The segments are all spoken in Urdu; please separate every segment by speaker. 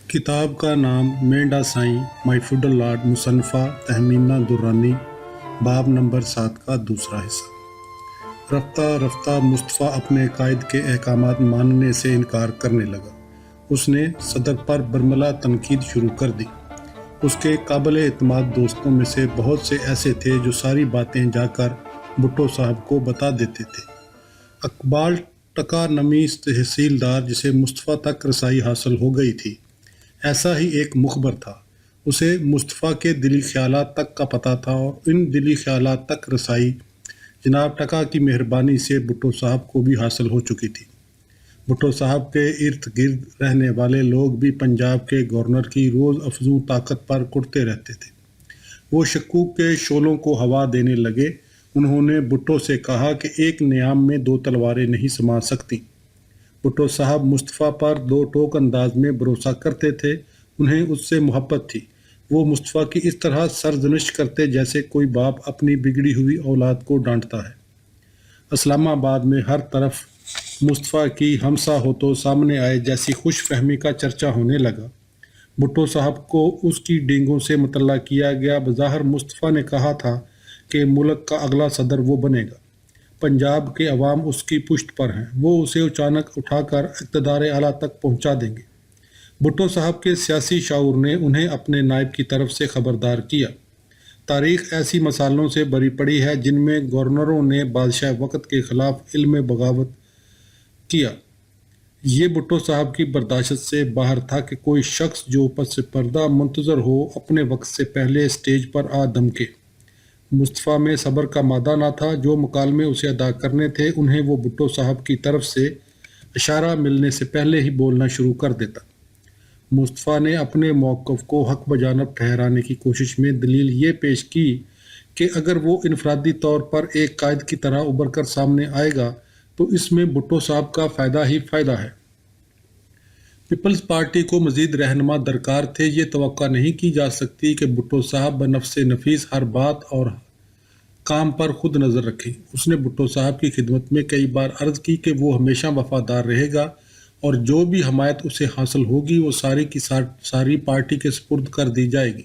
Speaker 1: کتاب کا نام مینڈا سائیں محفوظ اللاڈ مصنفہ تہمینہ درانی باب نمبر 7 کا دوسرا حصہ۔ رفتہ رفتہ مصطفیٰ اپنے قائد کے احکامات ماننے سے انکار کرنے لگا۔ اس نے صدر پر برملا تنقید شروع کر دی۔ اس کے قابل اعتماد دوستوں میں سے بہت سے ایسے تھے جو ساری باتیں جا کر بھٹو صاحب کو بتا دیتے تھے۔ اقبال ٹکا نمی تحصیلدار جسے مصطفیٰ تک رسائی حاصل ہو گئی تھی، ایسا ہی ایک مخبر تھا۔ اسے مصطفیٰ کے دلی خیالات تک کا پتہ تھا اور ان دلی خیالات تک رسائی جناب ٹکا کی مہربانی سے بھٹو صاحب کو بھی حاصل ہو چکی تھی۔ بھٹو صاحب کے ارد گرد رہنے والے لوگ بھی پنجاب کے گورنر کی روز افزوں طاقت پر کڑتے رہتے تھے۔ وہ شکوک کے شعلوں کو ہوا دینے لگے۔ انہوں نے بھٹو سے کہا کہ ایک نیام میں 2 تلواریں نہیں سما سکتی۔ بھٹو صاحب مصطفیٰ پر 2 ٹوک انداز میں بھروسہ کرتے تھے۔ انہیں اس سے محبت تھی۔ وہ مصطفیٰ کی اس طرح سرزنش کرتے جیسے کوئی باپ اپنی بگڑی ہوئی اولاد کو ڈانٹتا ہے۔ اسلام آباد میں ہر طرف مصطفیٰ کی ہمسا ہو تو سامنے آئے جیسی خوش فہمی کا چرچا ہونے لگا۔ بھٹو صاحب کو اس کی ڈینگوں سے مطلع کیا گیا۔ بظاہر مصطفیٰ نے کہا تھا کہ ملک کا اگلا صدر وہ بنے گا۔ پنجاب کے عوام اس کی پشت پر ہیں۔ وہ اسے اچانک اٹھا کر اقتدار اعلیٰ تک پہنچا دیں گے۔ بھٹو صاحب کے سیاسی شعور نے انہیں اپنے نائب کی طرف سے خبردار کیا۔ تاریخ ایسی مثالوں سے بھری پڑی ہے جن میں گورنروں نے بادشاہ وقت کے خلاف علم بغاوت کیا۔ یہ بھٹو صاحب کی برداشت سے باہر تھا کہ کوئی شخص جو پس پردہ منتظر ہو اپنے وقت سے پہلے اسٹیج پر آ دمکے۔ مصطفیٰ میں صبر کا مادہ نہ تھا۔ جو مکالمے اسے ادا کرنے تھے انہیں وہ بھٹو صاحب کی طرف سے اشارہ ملنے سے پہلے ہی بولنا شروع کر دیتا۔ مصطفیٰ نے اپنے موقف کو حق بجانب ٹھہرانے کی کوشش میں دلیل یہ پیش کی کہ اگر وہ انفرادی طور پر ایک قائد کی طرح ابھر کر سامنے آئے گا تو اس میں بھٹو صاحب کا فائدہ ہی فائدہ ہے۔ پیپلز پارٹی کو مزید رہنما درکار تھے۔ یہ توقع نہیں کی جا سکتی کہ بھٹو صاحب بنفس نفیس ہر بات اور کام پر خود نظر رکھیں۔ اس نے بھٹو صاحب کی خدمت میں کئی بار عرض کی کہ وہ ہمیشہ وفادار رہے گا اور جو بھی حمایت اسے حاصل ہوگی وہ ساری کی ساری پارٹی کے سپرد کر دی جائے گی۔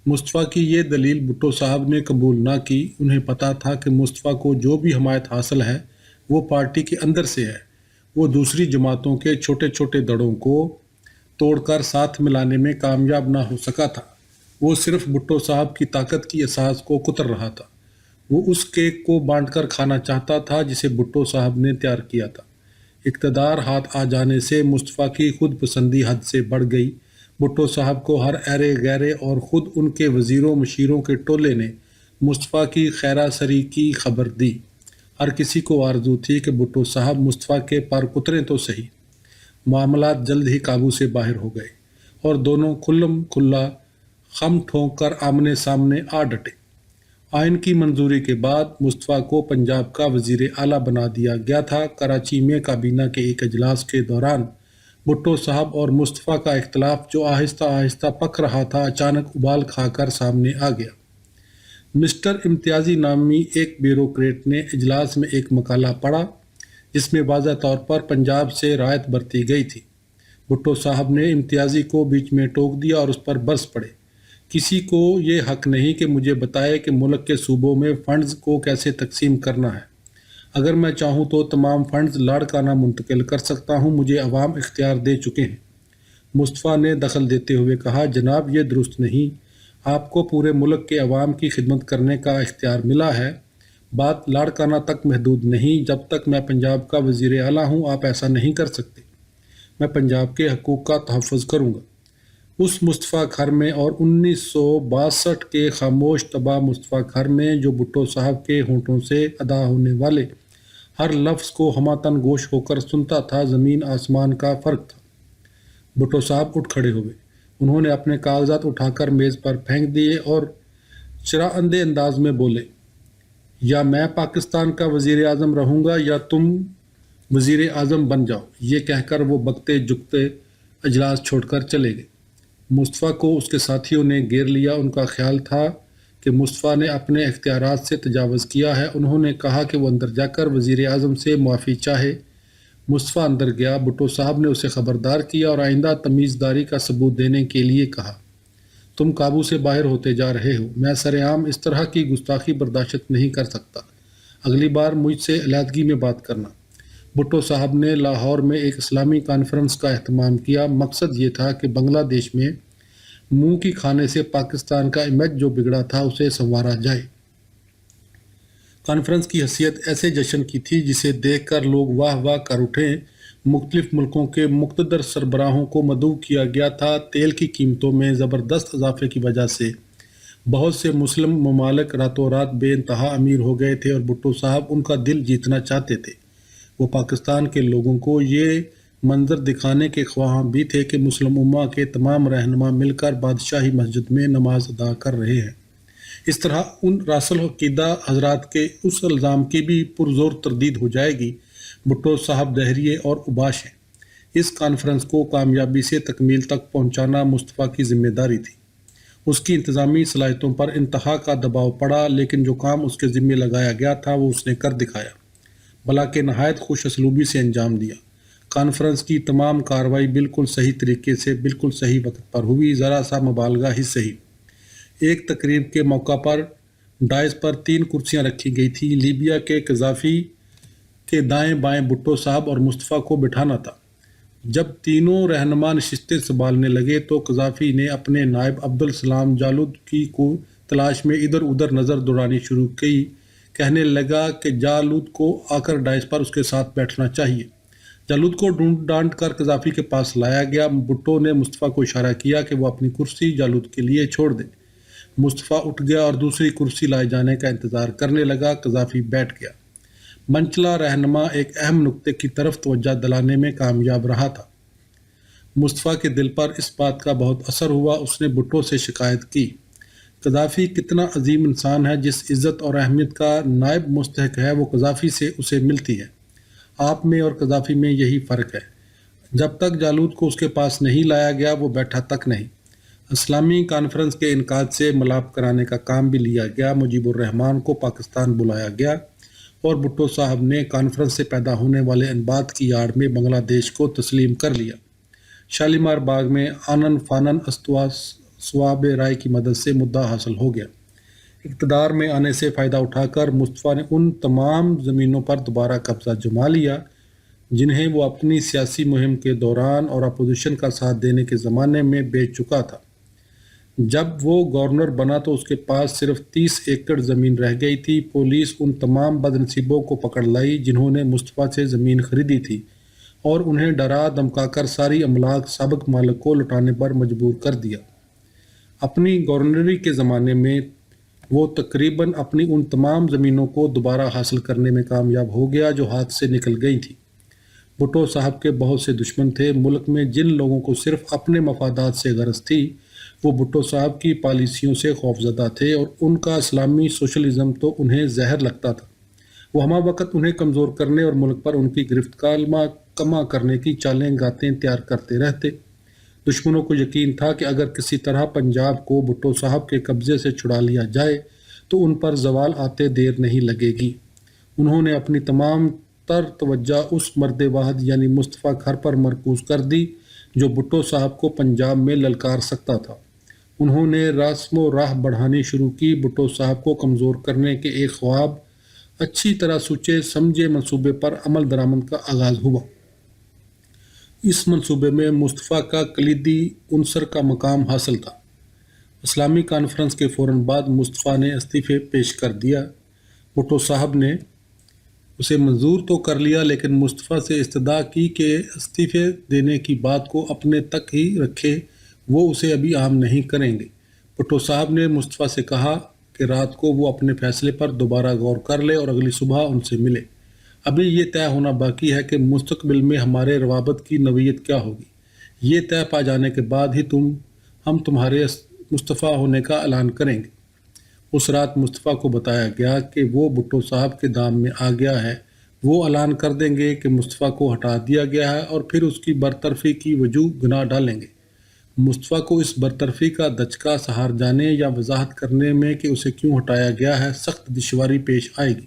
Speaker 1: مصطفیٰ کی یہ دلیل بھٹو صاحب نے قبول نہ کی۔ انہیں پتہ تھا کہ مصطفیٰ کو جو بھی حمایت حاصل ہے وہ پارٹی کے اندر سے ہے۔ وہ دوسری جماعتوں کے چھوٹے چھوٹے دڑوں کو توڑ کر ساتھ ملانے میں کامیاب نہ ہو سکا تھا۔ وہ صرف بھٹو صاحب کی طاقت کی اساس کو کتر رہا تھا۔ وہ اس کیک کو بانٹ کر کھانا چاہتا تھا جسے بھٹو صاحب نے تیار کیا تھا۔ اقتدار ہاتھ آ جانے سے مصطفیٰ کی خود پسندی حد سے بڑھ گئی۔ بھٹو صاحب کو ہر ایرے غیرے اور خود ان کے وزیروں مشیروں کے ٹولے نے مصطفیٰ کی خیرہ سری کی خبر دی۔ ہر کسی کو آرزو تھی کہ بھٹو صاحب مصطفیٰ کے پر کتریں تو صحیح۔ معاملات جلد ہی قابو سے باہر ہو گئے اور دونوں کھلم کھلا خم ٹھونک کر آمنے سامنے آ ڈٹے۔ آئین کی منظوری کے بعد مصطفیٰ کو پنجاب کا وزیر اعلیٰ بنا دیا گیا تھا۔ کراچی میں کابینہ کے ایک اجلاس کے دوران بھٹو صاحب اور مصطفیٰ کا اختلاف جو آہستہ آہستہ پک رہا تھا اچانک ابال کھا کر سامنے آ گیا۔ مسٹر امتیازی نامی ایک بیوروکریٹ نے اجلاس میں ایک مقالہ پڑھا جس میں واضح طور پر پنجاب سے رعایت برتی گئی تھی۔ بھٹو صاحب نے امتیازی کو بیچ میں ٹوک دیا اور اس پر برس پڑے۔ کسی کو یہ حق نہیں کہ مجھے بتائے کہ ملک کے صوبوں میں فنڈز کو کیسے تقسیم کرنا ہے۔ اگر میں چاہوں تو تمام فنڈز لاڑکانہ منتقل کر سکتا ہوں۔ مجھے عوام اختیار دے چکے ہیں۔ مصطفیٰ نے دخل دیتے ہوئے کہا، جناب یہ درست نہیں۔ آپ کو پورے ملک کے عوام کی خدمت کرنے کا اختیار ملا ہے۔ بات لاڑکانہ تک محدود نہیں۔ جب تک میں پنجاب کا وزیر اعلیٰ ہوں آپ ایسا نہیں کر سکتے۔ میں پنجاب کے حقوق کا تحفظ کروں گا۔ اس مصطفیٰ گھر میں اور 1962 کے خاموش طبع مصطفیٰ گھر میں جو بھٹو صاحب کے ہونٹوں سے ادا ہونے والے ہر لفظ کو ہماتن گوش ہو کر سنتا تھا، زمین آسمان کا فرق تھا۔ بھٹو صاحب اٹھ کھڑے ہوئے۔ انہوں نے اپنے کاغذات اٹھا کر میز پر پھینک دیے اور چراندے انداز میں بولے، یا میں پاکستان کا وزیر اعظم رہوں گا یا تم وزیر اعظم بن جاؤ۔ یہ کہہ کر وہ بکتے جھکتے اجلاس چھوڑ کر چلے گئے۔ مصطفیٰ کو اس کے ساتھیوں نے گھیر لیا۔ ان کا خیال تھا کہ مصطفیٰ نے اپنے اختیارات سے تجاوز کیا ہے۔ انہوں نے کہا کہ وہ اندر جا کر وزیر اعظم سے معافی چاہے۔ مصطفیٰ اندر گیا۔ بھٹو صاحب نے اسے خبردار کیا اور آئندہ تمیزداری کا ثبوت دینے کے لیے کہا، تم قابو سے باہر ہوتے جا رہے ہو، میں سرعام اس طرح کی گستاخی برداشت نہیں کر سکتا، اگلی بار مجھ سے علیحدگی میں بات کرنا۔ بھٹو صاحب نے لاہور میں ایک اسلامی کانفرنس کا اہتمام کیا۔ مقصد یہ تھا کہ بنگلہ دیش میں منہ کی کھانے سے پاکستان کا امیج جو بگڑا تھا اسے سنوارا جائے۔ کانفرنس کی حیثیت ایسے جشن کی تھی جسے دیکھ کر لوگ واہ واہ کر اٹھیں۔ مختلف ملکوں کے مقتدر سربراہوں کو مدعو کیا گیا تھا۔ تیل کی قیمتوں میں زبردست اضافے کی وجہ سے بہت سے مسلم ممالک راتوں رات بے انتہا امیر ہو گئے تھے اور بھٹو صاحب ان کا دل جیتنا چاہتے تھے۔ وہ پاکستان کے لوگوں کو یہ منظر دکھانے کے خواہاں بھی تھے کہ مسلم امہ کے تمام رہنما مل کر بادشاہی مسجد میں نماز ادا کر رہے ہیں۔ اس طرح ان راسل عقیدہ حضرات کے اس الزام کی بھی پرزور تردید ہو جائے گی۔ بھٹو صاحب دہریے اور اوباش ہیں۔ اس کانفرنس کو کامیابی سے تکمیل تک پہنچانا مصطفیٰ کی ذمہ داری تھی۔ اس کی انتظامی صلاحیتوں پر انتہا کا دباؤ پڑا، لیکن جو کام اس کے ذمہ لگایا گیا تھا وہ اس نے کر دکھایا، بلکہ نہایت خوش اسلوبی سے انجام دیا۔ کانفرنس کی تمام کارروائی بالکل صحیح طریقے سے بالکل صحیح وقت پر ہوئی، ذرا سا مبالغہ ہی صحیح۔ ایک تقریب کے موقع پر ڈائز پر 3 کرسیاں رکھی گئی تھیں۔ لیبیا کے قذافی کے دائیں بائیں بھٹو صاحب اور مصطفیٰ کو بٹھانا تھا۔ جب تینوں رہنما نشستیں سنبھالنے لگے تو قذافی نے اپنے نائب عبدالسلام جالود کی کو تلاش میں ادھر ادھر نظر دوڑانی شروع کی۔ کہنے لگا کہ جالود کو آ کر ڈائز پر اس کے ساتھ بیٹھنا چاہیے۔ جالود کو ڈھونڈ ڈانٹ کر قذافی کے پاس لایا گیا۔ بھٹو نے مصطفیٰ کو اشارہ کیا کہ وہ اپنی کرسی جالود کے لیے چھوڑ دے۔ مصطفیٰ اٹھ گیا اور دوسری کرسی لائے جانے کا انتظار کرنے لگا۔ قذافی بیٹھ گیا۔ منچلا رہنما ایک اہم نقطے کی طرف توجہ دلانے میں کامیاب رہا تھا۔ مصطفیٰ کے دل پر اس بات کا بہت اثر ہوا۔ اس نے بھٹو سے شکایت کی، قذافی کتنا عظیم انسان ہے، جس عزت اور اہمیت کا نائب مستحق ہے وہ قذافی سے اسے ملتی ہے۔ آپ میں اور قذافی میں یہی فرق ہے۔ جب تک جالود کو اس کے پاس نہیں لایا گیا وہ بیٹھا تک نہیں۔ اسلامی کانفرنس کے انعقاد سے ملاب کرانے کا کام بھی لیا گیا۔ مجیب الرحمان کو پاکستان بلایا گیا اور بھٹو صاحب نے کانفرنس سے پیدا ہونے والے انبات کی آڑ میں بنگلہ دیش کو تسلیم کر لیا۔ شالیمار باغ میں آنن فانن صواب رائے کی مدد سے مدعا حاصل ہو گیا۔ اقتدار میں آنے سے فائدہ اٹھا کر مصطفیٰ نے ان تمام زمینوں پر دوبارہ قبضہ جما لیا جنہیں وہ اپنی سیاسی مہم کے دوران اور اپوزیشن کا ساتھ دینے کے زمانے میں بیچ چکا تھا۔ جب وہ گورنر بنا تو اس کے پاس صرف 30 ایکڑ زمین رہ گئی تھی۔ پولیس ان تمام بد نصیبوں کو پکڑ لائی جنہوں نے مصطفیٰ سے زمین خریدی تھی اور انہیں ڈرا دھمکا کر ساری املاک سابق مالک کو لوٹانے پر مجبور کر دیا۔ اپنی گورنری کے زمانے میں وہ تقریباً اپنی ان تمام زمینوں کو دوبارہ حاصل کرنے میں کامیاب ہو گیا جو ہاتھ سے نکل گئی تھیں۔ بھٹو صاحب کے بہت سے دشمن تھے۔ ملک میں جن لوگوں کو صرف اپنے مفادات سے غرض تھی وہ بھٹو صاحب کی پالیسیوں سے خوفزدہ تھے اور ان کا اسلامی سوشلزم تو انہیں زہر لگتا تھا۔ وہ ہمہ وقت انہیں کمزور کرنے اور ملک پر ان کی گرفت کما کرنے کی چالیں گاتیں تیار کرتے رہتے۔ دشمنوں کو یقین تھا کہ اگر کسی طرح پنجاب کو بھٹو صاحب کے قبضے سے چھڑا لیا جائے تو ان پر زوال آتے دیر نہیں لگے گی۔ انہوں نے اپنی تمام تر توجہ اس مرد واحد یعنی مصطفیٰ گھر پر مرکوز کر دی جو بھٹو صاحب کو پنجاب میں للکار سکتا تھا۔ انہوں نے رسم و راہ بڑھانی شروع کی۔ بھٹو صاحب کو کمزور کرنے کے ایک خواب اچھی طرح سوچے سمجھے منصوبے پر عمل درآمد کا آغاز ہوا۔ اس منصوبے میں مصطفیٰ کا کلیدی عنصر کا مقام حاصل تھا۔ اسلامی کانفرنس کے فوراً بعد مصطفیٰ نے استعفے پیش کر دیا۔ بھٹو صاحب نے اسے منظور تو کر لیا لیکن مصطفیٰ سے استدعا کی کہ استعفے دینے کی بات کو اپنے تک ہی رکھے، وہ اسے ابھی عام نہیں کریں گے۔ بھٹو صاحب نے مصطفیٰ سے کہا کہ رات کو وہ اپنے فیصلے پر دوبارہ غور کر لے اور اگلی صبح ان سے ملے۔ ابھی یہ طے ہونا باقی ہے کہ مستقبل میں ہمارے روابط کی نوعیت کیا ہوگی۔ یہ طے پا جانے کے بعد ہی ہم تمہارے مستعفی ہونے کا اعلان کریں گے۔ اس رات مصطفیٰ کو بتایا گیا کہ وہ بھٹو صاحب کے دام میں آ گیا ہے۔ وہ اعلان کر دیں گے کہ مصطفیٰ کو ہٹا دیا گیا ہے اور پھر اس کی برطرفی کی وجوہ گنا ڈالیں گے۔ مصطفیٰ کو اس برطرفی کا دھچکا سہار جانے یا وضاحت کرنے میں کہ اسے کیوں ہٹایا گیا ہے سخت دشواری پیش آئے گی۔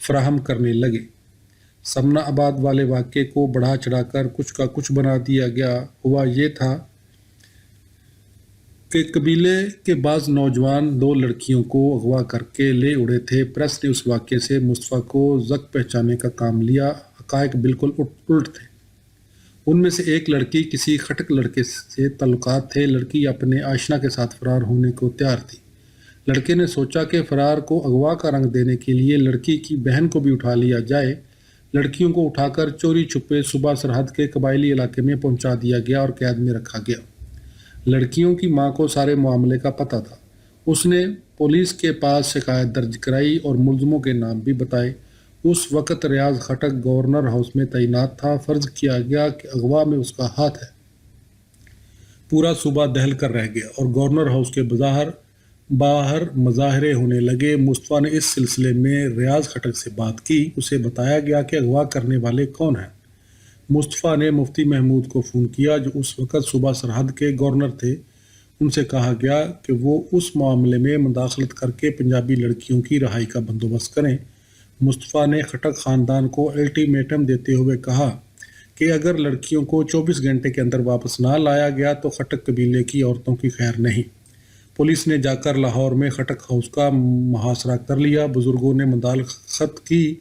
Speaker 1: فراہم کرنے لگے۔ سمنا آباد والے واقعے کو بڑھا چڑھا کر کچھ کا کچھ بنا دیا گیا۔ ہوا یہ تھا کہ قبیلے کے بعض نوجوان 2 لڑکیوں کو اغوا کر کے لے اڑے تھے۔ پریس نے اس واقعے سے مصطفیٰ کو زک پہچانے کا کام لیا۔ حقائق بالکل الٹ تھے۔ ان میں سے ایک لڑکی کسی خٹک لڑکے سے تعلقات تھے۔ لڑکی اپنے آشنا کے ساتھ فرار ہونے کو تیار تھی۔ لڑکے نے سوچا کہ فرار کو اغوا کا رنگ دینے کے لیے لڑکی کی بہن کو بھی اٹھا لیا جائے۔ لڑکیوں کو اٹھا کر چوری چھپے صوبہ سرحد کے قبائلی علاقے میں پہنچا دیا گیا اور قید میں رکھا گیا۔ لڑکیوں کی ماں کو سارے معاملے کا پتہ تھا۔ اس نے پولیس کے پاس شکایت درج کرائی اور ملزموں کے نام بھی بتائے۔ اس وقت ریاض خٹک گورنر ہاؤس میں تعینات تھا۔ فرض کیا گیا کہ اغوا میں اس کا ہاتھ ہے۔ پورا صوبہ دہل کر رہ گیا اور گورنر ہاؤس کے باہر مظاہرے ہونے لگے۔ مصطفیٰ نے اس سلسلے میں ریاض خٹک سے بات کی۔ اسے بتایا گیا کہ اغوا کرنے والے کون ہیں۔ مصطفیٰ نے مفتی محمود کو فون کیا جو اس وقت صوبہ سرحد کے گورنر تھے۔ ان سے کہا گیا کہ وہ اس معاملے میں مداخلت کر کے پنجابی لڑکیوں کی رہائی کا بندوبست کریں۔ مصطفیٰ نے خٹک خاندان کو الٹیمیٹم دیتے ہوئے کہا کہ اگر لڑکیوں کو 24 گھنٹے کے اندر واپس نہ لایا گیا تو خٹک قبیلے کی عورتوں کی خیر نہیں۔ پولیس نے جا کر لاہور میں خٹک ہاؤس کا محاصرہ کر لیا۔ بزرگوں نے مداخلت کی۔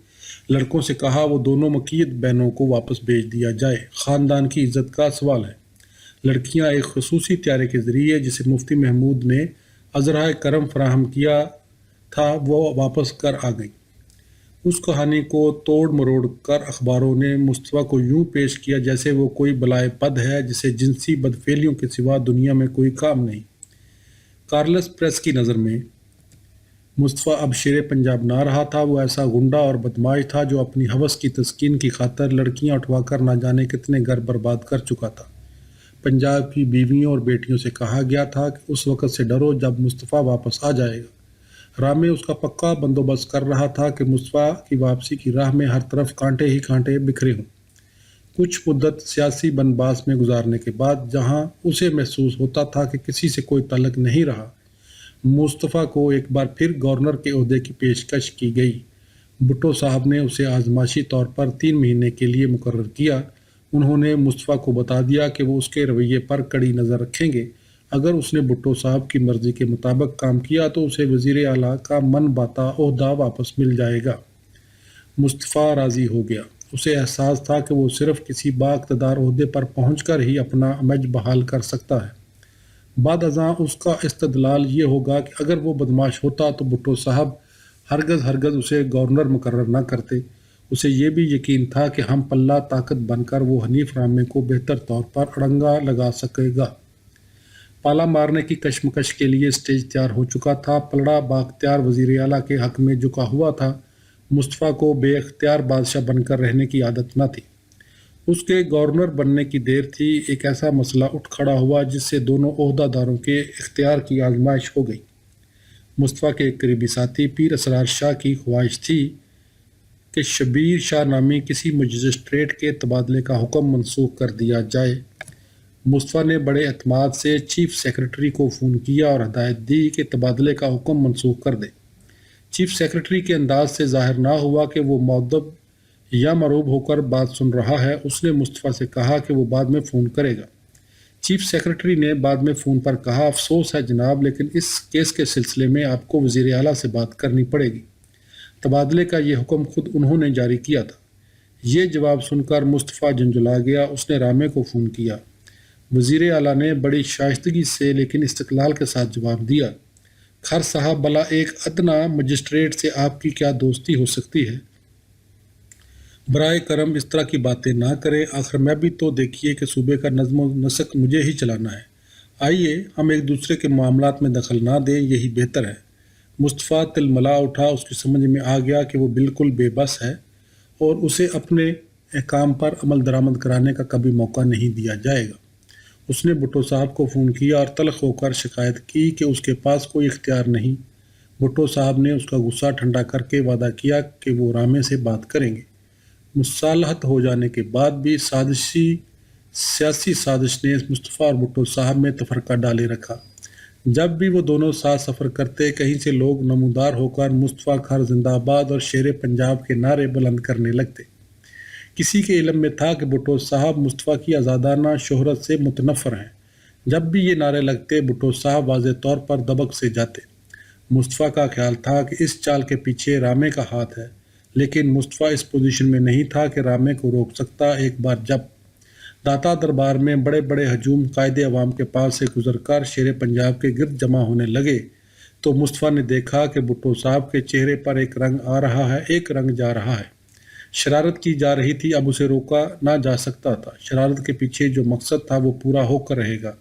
Speaker 1: لڑکوں سے کہا وہ دونوں مقید بہنوں کو واپس بھیج دیا جائے۔ خاندان کی عزت کا سوال ہے۔ لڑکیاں ایک خصوصی طیارے کے ذریعے جسے مفتی محمود نے عذرائے کرم فراہم کیا تھا وہ واپس کر آ گئیں۔ اس کہانی کو توڑ مروڑ کر اخباروں نے مصطفیٰ کو یوں پیش کیا جیسے وہ کوئی بلائے بد ہے جسے جنسی بدفعلیوں کے سوا دنیا میں کوئی کام نہیں۔ کارلس پریس کی نظر میں مصطفیٰ اب شیر پنجاب نہ رہا تھا۔ وہ ایسا غنڈہ اور بدمعاش تھا جو اپنی ہوس کی تسکین کی خاطر لڑکیاں اٹھوا کر نہ جانے کتنے گھر برباد کر چکا تھا۔ پنجاب کی بیویوں اور بیٹیوں سے کہا گیا تھا کہ اس وقت سے ڈرو جب مصطفیٰ واپس آ جائے گا۔ راہ میں اس کا پکا بندوبست کر رہا تھا کہ مصطفیٰ کی واپسی کی راہ میں ہر طرف کانٹے ہی کانٹے بکھرے ہوں۔ کچھ مدت سیاسی بندباس میں گزارنے کے بعد جہاں اسے محسوس ہوتا تھا کہ کسی سے کوئی تعلق نہیں رہا، مصطفیٰ کو ایک بار پھر گورنر کے عہدے کی پیشکش کی گئی۔ بھٹو صاحب نے اسے آزمائشی طور پر 3 مہینے کے لیے مقرر کیا۔ انہوں نے مصطفیٰ کو بتا دیا کہ وہ اس کے رویے پر کڑی نظر رکھیں گے۔ اگر اس نے بھٹو صاحب کی مرضی کے مطابق کام کیا تو اسے وزیر اعلیٰ کا من باتا عہدہ واپس مل جائے گا۔ مصطفیٰ راضی ہو گیا۔ اسے احساس تھا کہ وہ صرف کسی بااقتدار عہدے پر پہنچ کر ہی اپنا امیج بحال کر سکتا ہے۔ بعد ازاں اس کا استدلال یہ ہوگا کہ اگر وہ بدمعاش ہوتا تو بھٹو صاحب ہرگز اسے گورنر مقرر نہ کرتے۔ اسے یہ بھی یقین تھا کہ ہم پلہ طاقت بن کر وہ حنیف رامے کو بہتر طور پر اڑنگا لگا سکے گا۔ پالا مارنے کی کشمکش کے لیے سٹیج تیار ہو چکا تھا۔ پلڑا بااختیار وزیر اعلیٰ کے حق میں جھکا ہوا تھا۔ مصطفیٰ کو بے اختیار بادشاہ بن کر رہنے کی عادت نہ تھی۔ اس کے گورنر بننے کی دیر تھی۔ ایک ایسا مسئلہ اٹھ کھڑا ہوا جس سے دونوں عہدہ داروں کے اختیار کی آزمائش ہو گئی۔ مصطفیٰ کے ایک قریبی ساتھی پیر اسرار شاہ کی خواہش تھی کہ شبیر شاہ نامی کسی مجسٹریٹ کے تبادلے کا حکم منسوخ کر دیا جائے۔ مصطفیٰ نے بڑے اعتماد سے چیف سیکرٹری کو فون کیا اور ہدایت دی کہ تبادلے کا حکم منسوخ کر دے۔ چیف سیکرٹری کے انداز سے ظاہر نہ ہوا کہ وہ مؤدب یا مروب ہو کر بات سن رہا ہے۔ اس نے مصطفیٰ سے کہا کہ وہ بعد میں فون کرے گا۔ چیف سیکرٹری نے بعد میں فون پر کہا افسوس ہے جناب لیکن اس کیس کے سلسلے میں آپ کو وزیر اعلیٰ سے بات کرنی پڑے گی۔ تبادلے کا یہ حکم خود انہوں نے جاری کیا تھا۔ یہ جواب سن کر مصطفیٰ جھنجھلا گیا۔ اس نے رامے کو فون کیا۔ وزیر اعلیٰ نے بڑی شائستگی سے لیکن استقلال کے ساتھ جواب دیا، خر صاحب بھلا ایک ادنا مجسٹریٹ سے آپ کی کیا دوستی ہو سکتی ہے؟ برائے کرم اس طرح کی باتیں نہ کریں۔ آخر میں بھی تو دیکھیے کہ صوبے کا نظم و نسق مجھے ہی چلانا ہے۔ آئیے ہم ایک دوسرے کے معاملات میں دخل نہ دیں، یہی بہتر ہے۔ مصطفیٰ تلملا اٹھا۔ اس کی سمجھ میں آ گیا کہ وہ بالکل بے بس ہے اور اسے اپنے احکام پر عمل درآمد کرانے کا کبھی موقع نہیں دیا جائے گا۔ اس نے بھٹو صاحب کو فون کیا اور تلخ ہو کر شکایت کی کہ اس کے پاس کوئی اختیار نہیں۔ بھٹو صاحب نے اس کا غصہ ٹھنڈا کر کے وعدہ کیا کہ وہ رامے سے بات کریں گے۔ مصالحت ہو جانے کے بعد بھی سیاسی سازش نے مصطفیٰ اور بھٹو صاحب میں تفرقہ ڈالے رکھا۔ جب بھی وہ دونوں ساتھ سفر کرتے کہیں سے لوگ نمودار ہو کر مصطفیٰ خر زندہ باد اور شیر پنجاب کے نعرے بلند کرنے لگتے۔ کسی کے علم میں تھا کہ بھٹو صاحب مصطفیٰ کی آزادانہ شہرت سے متنفر ہیں۔ جب بھی یہ نعرے لگتے بھٹو صاحب واضح طور پر دبک سے جاتے۔ مصطفیٰ کا خیال تھا کہ اس چال کے پیچھے رامے کا ہاتھ ہے، لیکن مصطفیٰ اس پوزیشن میں نہیں تھا کہ رامے کو روک سکتا۔ ایک بار جب داتا دربار میں بڑے بڑے ہجوم قائد عوام کے پاس سے گزر کر شیر پنجاب کے گرد جمع ہونے لگے تو مصطفیٰ نے دیکھا کہ بھٹو صاحب کے چہرے پر ایک رنگ آ رہا ہے، ایک رنگ جا رہا ہے۔ شرارت کی جا رہی تھی، اب اسے روکا نہ جا سکتا تھا۔ شرارت کے پیچھے جو مقصد تھا وہ پورا ہو کر رہے گا۔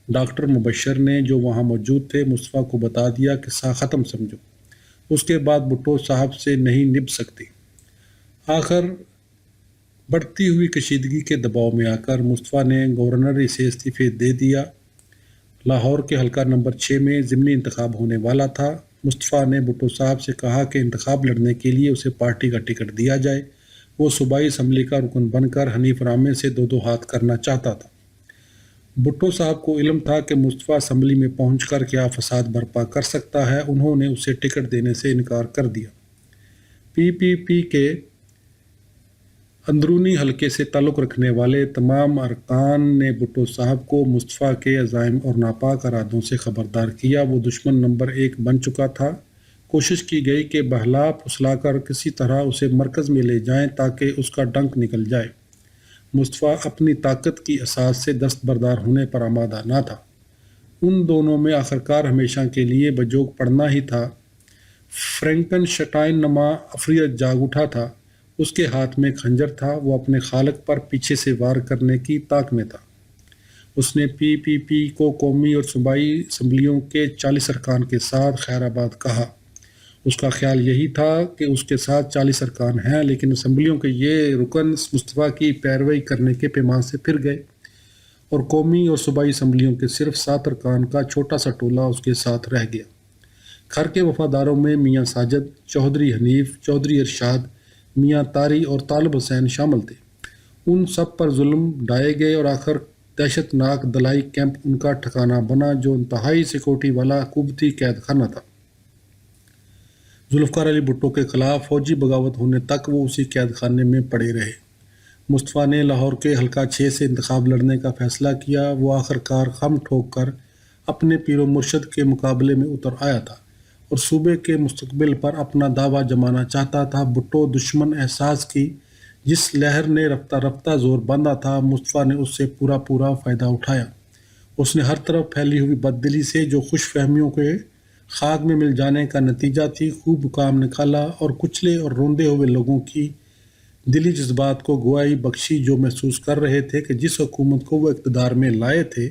Speaker 1: ڈاکٹر مبشر نے جو وہاں موجود تھے مصطفیٰ کو بتا دیا کہ سا ختم سمجھو، اس کے بعد بھٹو صاحب سے نہیں نبھ سکتی۔ آخر بڑھتی ہوئی کشیدگی کے دباؤ میں آ کر مصطفیٰ نے گورنری سے استعفے دے دیا۔ لاہور کے حلقہ نمبر 6 میں ضمنی انتخاب ہونے والا تھا۔ مصطفیٰ نے بھٹو صاحب سے کہا کہ انتخاب لڑنے کے لیے اسے پارٹی کا ٹکٹ دیا جائے۔ وہ صوبائی اسمبلی کا رکن بن کر حنیف رامے سے دو ہاتھ کرنا چاہتا تھا۔ بھٹو صاحب کو علم تھا کہ مصطفیٰ اسمبلی میں پہنچ کر کیا فساد برپا کر سکتا ہے۔ انہوں نے اسے ٹکٹ دینے سے انکار کر دیا۔ پی کے اندرونی حلقے سے تعلق رکھنے والے تمام ارکان نے بھٹو صاحب کو مصطفیٰ کے عزائم اور ناپاک ارادوں سے خبردار کیا۔ وہ دشمن نمبر 1 بن چکا تھا۔ کوشش کی گئی کہ بہلا پھسلا کر کسی طرح اسے مرکز میں لے جائیں تاکہ اس کا ڈنک نکل جائے۔ مصطفیٰ اپنی طاقت کی اساس سے دستبردار ہونے پر آمادہ نہ تھا۔ ان دونوں میں آخرکار ہمیشہ کے لیے بجوگ پڑنا ہی تھا۔ فرینکن شٹائن نما افریت جاگ اٹھا تھا۔ اس کے ہاتھ میں خنجر تھا۔ وہ اپنے خالق پر پیچھے سے وار کرنے کی طاق میں تھا۔ اس نے پی کو قومی اور صوبائی اسمبلیوں کے 40 ارکان کے ساتھ خیر آباد کہا۔ اس کا خیال یہی تھا کہ اس کے ساتھ 40 ارکان ہیں، لیکن اسمبلیوں کے یہ رکن مصطفیٰ کی پیروی کرنے کے پیمان سے پھر گئے اور قومی اور صوبائی اسمبلیوں کے صرف 7 ارکان کا چھوٹا سا ٹولہ اس کے ساتھ رہ گیا۔ خر کے وفاداروں میں میاں ساجد، چودھری حنیف، چودھری ارشاد، میاں طاری اور طالب حسین شامل تھے۔ ان سب پر ظلم ڈھائے گئے اور آخر دہشت ناک دلائی کیمپ ان کا ٹھکانہ بنا، جو انتہائی سیکورٹی والا قوبتی قید خانہ تھا۔ ذوالفقار علی بھٹو کے خلاف فوجی بغاوت ہونے تک وہ اسی قید خانے میں پڑے رہے۔ مصطفیٰ نے لاہور کے حلقہ 6 سے انتخاب لڑنے کا فیصلہ کیا۔ وہ آخرکار خم ٹھوک کر اپنے پیر و مرشد کے مقابلے میں اتر آیا تھا اور صوبے کے مستقبل پر اپنا دعویٰ جمانا چاہتا تھا۔ بھٹو دشمن احساس کی جس لہر نے رفتہ رفتہ زور باندھا تھا، مصطفیٰ نے اس سے پورا فائدہ اٹھایا۔ اس نے ہر طرف پھیلی ہوئی بددلی سے، جو خوش فہمیوں کے خاک میں مل جانے کا نتیجہ تھی، خوب کام نکالا اور کچلے اور روندے ہوئے لوگوں کی دلی جذبات کو گواہی بخشی، جو محسوس کر رہے تھے کہ جس حکومت کو وہ اقتدار میں لائے تھے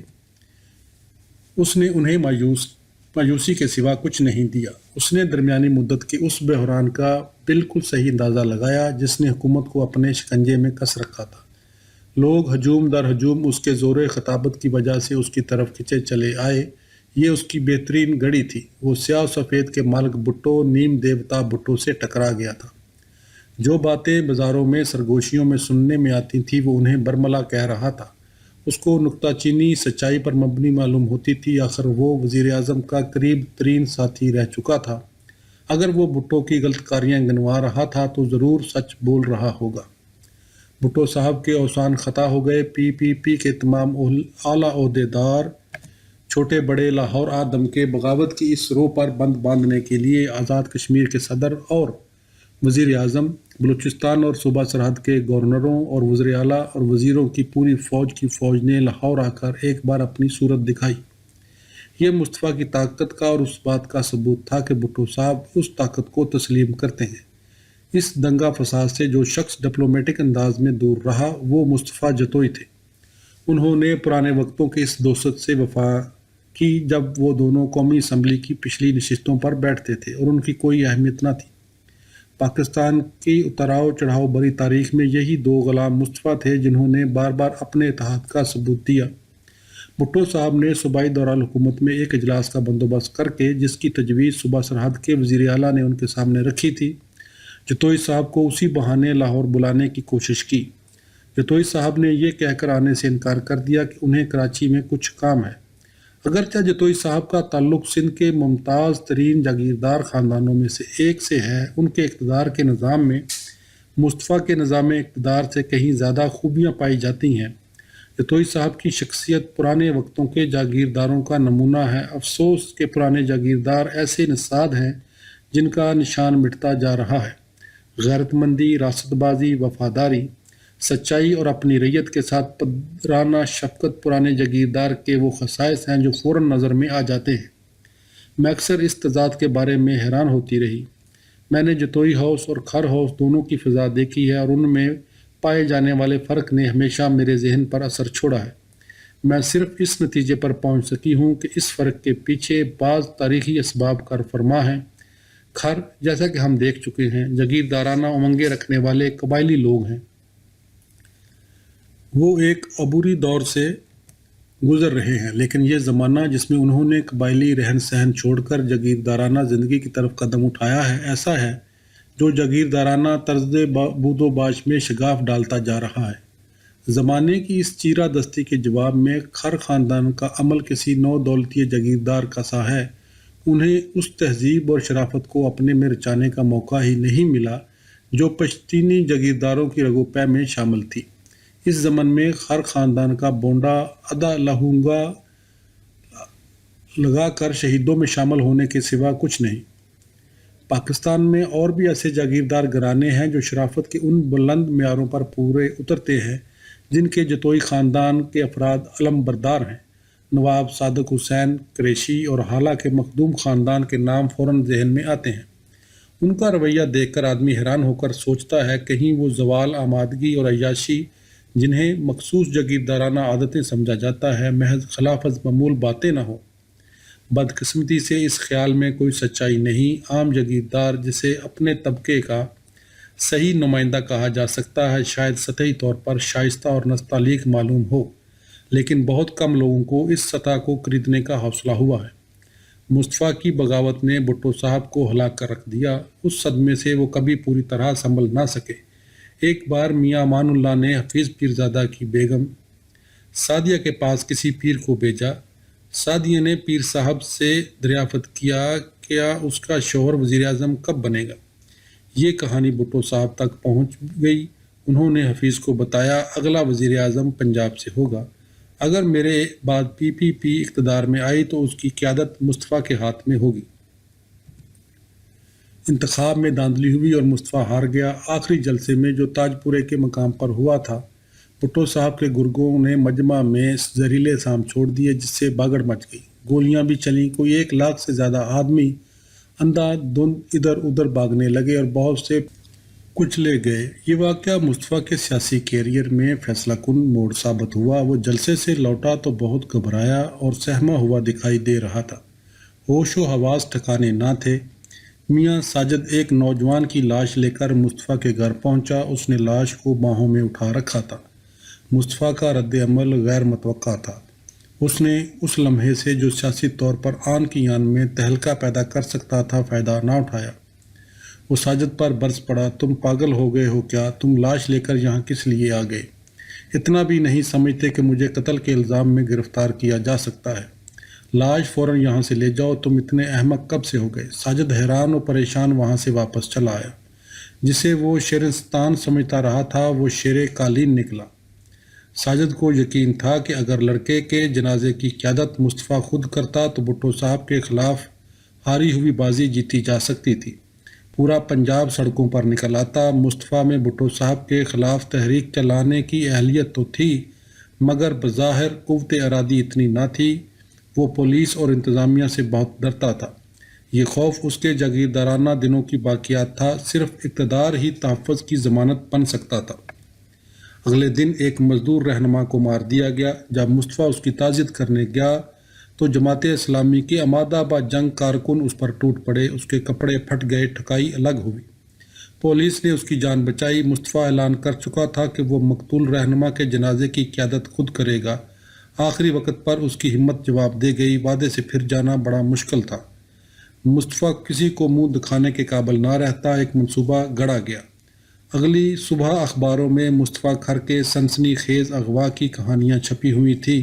Speaker 1: اس نے انہیں مایوسی کے سوا کچھ نہیں دیا۔ اس نے درمیانی مدت کے اس بحران کا بالکل صحیح اندازہ لگایا جس نے حکومت کو اپنے شکنجے میں کس رکھا تھا۔ لوگ ہجوم در ہجوم اس کے زور خطابت کی وجہ سے اس کی طرف کھنچے چلے آئے۔ یہ اس کی بہترین گڑی تھی۔ وہ سیاہ و سفید کے مالک بھٹو، نیم دیوتا بھٹو سے ٹکرا گیا تھا۔ جو باتیں بازاروں میں سرگوشیوں میں سننے میں آتی تھیں وہ انہیں برملا کہہ رہا تھا۔ اس کو نکتہ چینی سچائی پر مبنی معلوم ہوتی تھی۔ آخر وہ وزیر اعظم کا قریب ترین ساتھی رہ چکا تھا۔ اگر وہ بھٹو کی غلط کاریاں گنوا رہا تھا تو ضرور سچ بول رہا ہوگا۔ بھٹو صاحب کے اوسان خطا ہو گئے۔ پی کے تمام اعلیٰ عہدے دار، چھوٹے بڑے، لاہور آدم کے بغاوت کی اس رو پر بند باندھنے کے لیے آزاد کشمیر کے صدر اور وزیر اعظم، بلوچستان اور صوبہ سرحد کے گورنروں اور وزیر اعلیٰ اور وزیروں کی پوری فوج نے لاہور آ کر ایک بار اپنی صورت دکھائی۔ یہ مصطفیٰ کی طاقت کا اور اس بات کا ثبوت تھا کہ بھٹو صاحب اس طاقت کو تسلیم کرتے ہیں۔ اس دنگا فساد سے جو شخص ڈپلومیٹک انداز میں دور رہا وہ مصطفیٰ جتوئی تھے۔ انہوں نے پرانے وقتوں کے اس دوست سے وفا کی جب وہ دونوں قومی اسمبلی کی پچھلی نشستوں پر بیٹھتے تھے اور ان کی کوئی اہمیت نہ تھی۔ پاکستان کی اتراؤ چڑھاؤ بری تاریخ میں یہی 2 غلام مصطفیٰ تھے جنہوں نے بار بار اپنے اتحاد کا ثبوت دیا۔ بھٹو صاحب نے صوبائی دارالحکومت میں ایک اجلاس کا بندوبست کر کے جس کی تجویز صوبہ سرحد کے وزیر اعلیٰ نے ان کے سامنے رکھی تھی، جتوئی صاحب کو اسی بہانے لاہور بلانے کی کوشش کی۔ جتوئی صاحب نے یہ کہہ کر آنے سے انکار کر دیا کہ انہیں کراچی میں کچھ کام ہے۔ اگرچہ جتوئی صاحب کا تعلق سندھ کے ممتاز ترین جاگیردار خاندانوں میں سے ایک سے ہے، ان کے اقتدار کے نظام میں مصطفیٰ کے نظام اقتدار سے کہیں زیادہ خوبیاں پائی جاتی ہیں۔ جتوئی صاحب کی شخصیت پرانے وقتوں کے جاگیرداروں کا نمونہ ہے۔ افسوس کہ پرانے جاگیردار ایسے نژاد ہیں جن کا نشان مٹتا جا رہا ہے۔ غیرت مندی، راست بازی، وفاداری، سچائی اور اپنی ریت کے ساتھ پدرانہ شفقت پرانے جاگیردار کے وہ خصائص ہیں جو فوراً نظر میں آ جاتے ہیں۔ میں اکثر اس تضاد کے بارے میں حیران ہوتی رہی۔ میں نے جتوئی ہاؤس اور کھر ہاؤس دونوں کی فضا دیکھی ہے اور ان میں پائے جانے والے فرق نے ہمیشہ میرے ذہن پر اثر چھوڑا ہے۔ میں صرف اس نتیجے پر پہنچ سکی ہوں کہ اس فرق کے پیچھے بعض تاریخی اسباب کار فرما ہیں۔ کھر، جیسا کہ ہم دیکھ چکے ہیں، جاگیردارانہ امنگیں رکھنے والے قبائلی لوگ ہیں۔ وہ ایک عبوری دور سے گزر رہے ہیں، لیکن یہ زمانہ جس میں انہوں نے قبائلی رہن سہن چھوڑ کر جاگیردارانہ زندگی کی طرف قدم اٹھایا ہے، ایسا ہے جو جاگیردارانہ طرز بود و باش میں شگاف ڈالتا جا رہا ہے۔ زمانے کی اس چیرہ دستی کے جواب میں کھر خاندان کا عمل کسی نو دولتی جاگیردار کا سا ہے۔ انہیں اس تہذیب اور شرافت کو اپنے میں رچانے کا موقع ہی نہیں ملا جو پشتینی جاگیرداروں کی رگو پے میں شامل تھی۔ اس زمن میں کھر خاندان کا بونڈا ادا لہونگا لگا کر شہیدوں میں شامل ہونے کے سوا کچھ نہیں۔ پاکستان میں اور بھی ایسے جاگیردار گھرانے ہیں جو شرافت کے ان بلند معیاروں پر پورے اترتے ہیں جن کے جتوئی خاندان کے افراد علم بردار ہیں۔ نواب صادق حسین قریشی اور حالہ کے مخدوم خاندان کے نام فوراً ذہن میں آتے ہیں۔ ان کا رویہ دیکھ کر آدمی حیران ہو کر سوچتا ہے کہیں وہ زوال آمادگی اور عیاشی جنہیں مخصوص جاگیردارانہ عادتیں سمجھا جاتا ہے محض خلاف از معمول باتیں نہ ہوں۔ بدقسمتی سے اس خیال میں کوئی سچائی نہیں۔ عام جاگیردار جسے اپنے طبقے کا صحیح نمائندہ کہا جا سکتا ہے شاید سطحی طور پر شائستہ اور نستعلیق معلوم ہو، لیکن بہت کم لوگوں کو اس سطح کو خریدنے کا حوصلہ ہوا ہے۔ مصطفیٰ کی بغاوت نے بھٹو صاحب کو ہلاک کر رکھ دیا۔ اس صدمے سے وہ کبھی پوری طرح سنبھل نہ سکے۔ ایک بار میاں امان اللہ نے حفیظ پیرزادہ کی بیگم سعدیہ کے پاس کسی پیر کو بھیجا۔ سعدیہ نے پیر صاحب سے دریافت کیا کیا اس کا شوہر وزیر اعظم کب بنے گا۔ یہ کہانی بھٹو صاحب تک پہنچ گئی۔ انہوں نے حفیظ کو بتایا اگلا وزیر اعظم پنجاب سے ہوگا۔ اگر میرے بعد پی پی پی اقتدار میں آئی تو اس کی قیادت مصطفیٰ کے ہاتھ میں ہوگی۔ انتخاب میں دھاندلی ہوئی اور مصطفیٰ ہار گیا۔ آخری جلسے میں جو تاج پورے کے مقام پر ہوا تھا، بھٹو صاحب کے گرگوں نے مجمع میں زہریلے سام چھوڑ دیے جس سے باگڑ مچ گئی۔ گولیاں بھی چلیں۔ کوئی 1 لاکھ سے زیادہ آدمی اندھا دھند ادھر ادھر بھاگنے لگے اور بہت سے کچلے گئے۔ یہ واقعہ مصطفیٰ کے سیاسی کیریئر میں فیصلہ کن موڑ ثابت ہوا۔ وہ جلسے سے لوٹا تو بہت گھبرایا اور سہما ہوا دکھائی دے رہا تھا۔ ہوش و حواس ٹھکانے نہ تھے۔ میاں ساجد ایک نوجوان کی لاش لے کر مصطفیٰ کے گھر پہنچا۔ اس نے لاش کو باہوں میں اٹھا رکھا تھا۔ مصطفیٰ کا رد عمل غیر متوقع تھا۔ اس نے اس لمحے سے جو سیاسی طور پر آن کی آن میں تہلکہ پیدا کر سکتا تھا فائدہ نہ اٹھایا۔ وہ ساجد پر برس پڑا، تم پاگل ہو گئے ہو کیا؟ تم لاش لے کر یہاں کس لیے آ گئے؟ اتنا بھی نہیں سمجھتے کہ مجھے قتل کے الزام میں گرفتار کیا جا سکتا ہے؟ لاش فوراً یہاں سے لے جاؤ۔ تم اتنے احمق کب سے ہو گئے؟ ساجد حیران و پریشان وہاں سے واپس چلا آیا۔ جسے وہ شیرستان سمجھتا رہا تھا وہ شیر قالین نکلا۔ ساجد کو یقین تھا کہ اگر لڑکے کے جنازے کی قیادت مصطفیٰ خود کرتا تو بھٹو صاحب کے خلاف ہاری ہوئی بازی جیتی جا سکتی تھی۔ پورا پنجاب سڑکوں پر نکل آتا۔ مصطفیٰ میں بھٹو صاحب کے خلاف تحریک چلانے کی اہلیت تو تھی مگر بظاہر قوت ارادی اتنی نہ تھی۔ وہ پولیس اور انتظامیہ سے بہت ڈرتا تھا۔ یہ خوف اس کے جاگیردارانہ دنوں کی باقیات تھا۔ صرف اقتدار ہی تحفظ کی ضمانت بن سکتا تھا۔ اگلے دن ایک مزدور رہنما کو مار دیا گیا۔ جب مصطفیٰ اس کی تعزیت کرنے گیا تو جماعت اسلامی کے آمادہ با جنگ کارکن اس پر ٹوٹ پڑے۔ اس کے کپڑے پھٹ گئے، ٹھکائی الگ ہوئی۔ پولیس نے اس کی جان بچائی۔ مصطفیٰ اعلان کر چکا تھا کہ وہ مقتول رہنما کے جنازے کی قیادت خود کرے گا۔ آخری وقت پر اس کی ہمت جواب دے گئی۔ وعدے سے پھر جانا بڑا مشکل تھا۔ مصطفیٰ کسی کو منہ دکھانے کے قابل نہ رہتا۔ ایک منصوبہ گڑھا گیا۔ اگلی صبح اخباروں میں مصطفیٰ کھر کے سنسنی خیز اغوا کی کہانیاں چھپی ہوئی تھیں۔